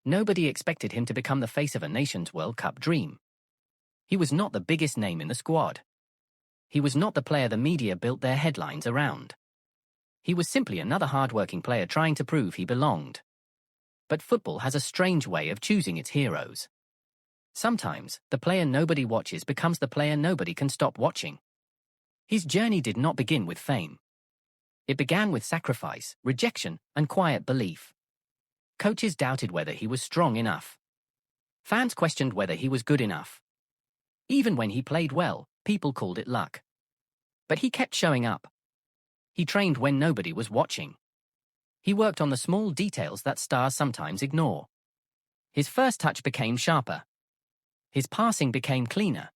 Nobody expected him to become the face of a nation's World Cup dream. He was not the biggest name in the squad. He was not the player the media built their headlines around. He was simply another hard-working player trying to prove he belonged. But football has a strange way of choosing its heroes. Sometimes, the player nobody watches becomes the player nobody can stop watching. His journey did not begin with fame. It began with sacrifice, rejection, and quiet belief. Coaches doubted whether he was strong enough. Fans questioned whether he was good enough. Even when he played well, people called it luck. But he kept showing up. He trained when nobody was watching. He worked on the small details that stars sometimes ignore. His first touch became sharper. His passing became cleaner.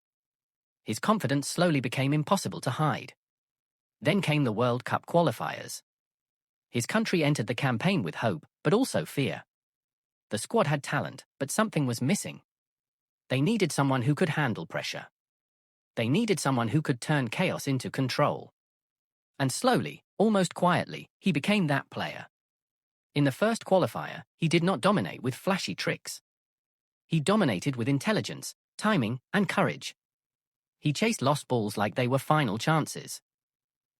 His confidence slowly became impossible to hide. Then came the World Cup qualifiers. His country entered the campaign with hope, but also fear. The squad had talent, but something was missing. They needed someone who could handle pressure. They needed someone who could turn chaos into control. And slowly, almost quietly, he became that player. In the first qualifier, he did not dominate with flashy tricks. He dominated with intelligence, timing, and courage. He chased lost balls like they were final chances.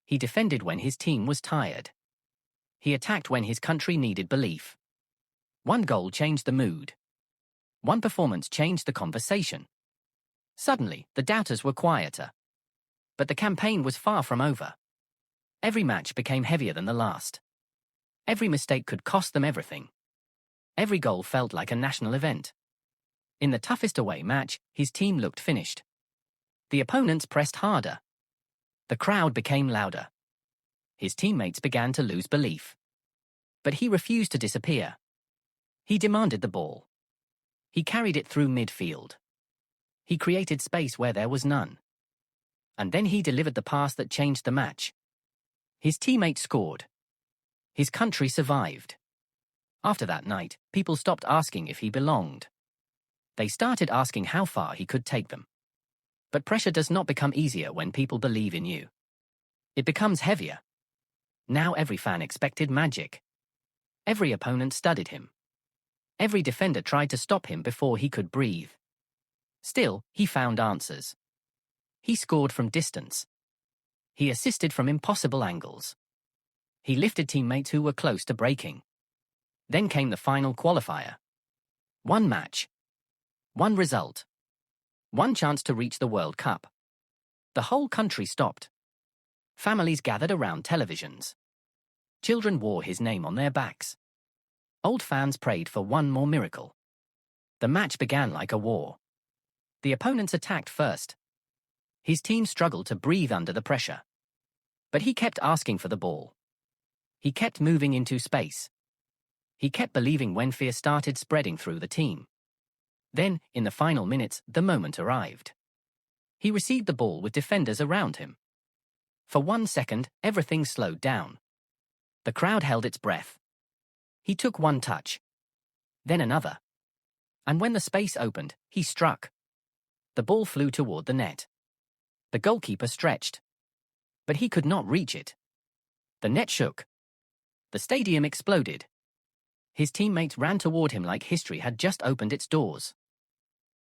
He defended when his team was tired. He attacked when his country needed belief. One goal changed the mood. One performance changed the conversation. Suddenly, the doubters were quieter. But the campaign was far from over. Every match became heavier than the last. Every mistake could cost them everything. Every goal felt like a national event. In the toughest away match, his team looked finished. The opponents pressed harder. The crowd became louder. His teammates began to lose belief. But he refused to disappear. He demanded the ball. He carried it through midfield. He created space where there was none. And then he delivered the pass that changed the match. His teammates scored. His country survived. After that night, people stopped asking if he belonged. They started asking how far he could take them. But pressure does not become easier when people believe in you. It becomes heavier. Now every fan expected magic. Every opponent studied him. Every defender tried to stop him before he could breathe. Still, he found answers. He scored from distance. He assisted from impossible angles. He lifted teammates who were close to breaking. Then came the final qualifier. One match. One result. One chance to reach the World Cup. The whole country stopped. Families gathered around televisions. Children wore his name on their backs. Old fans prayed for one more miracle. The match began like a war. The opponents attacked first. His team struggled to breathe under the pressure. But he kept asking for the ball. He kept moving into space. He kept believing when fear started spreading through the team. Then, in the final minutes, the moment arrived. He received the ball with defenders around him. For 1 second, everything slowed down. The crowd held its breath. He took one touch. Then another. And when the space opened, he struck. The ball flew toward the net. The goalkeeper stretched. But he could not reach it. The net shook. The stadium exploded. His teammates ran toward him like history had just opened its doors.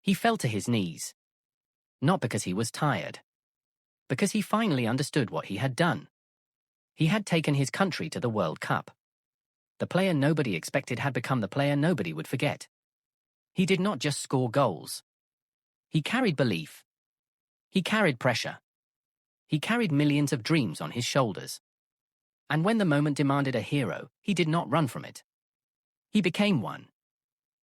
He fell to his knees. Not because he was tired. Because he finally understood what he had done. He had taken his country to the World Cup. The player nobody expected had become the player nobody would forget. He did not just score goals. He carried belief. He carried pressure. He carried millions of dreams on his shoulders. And when the moment demanded a hero, he did not run from it. He became one.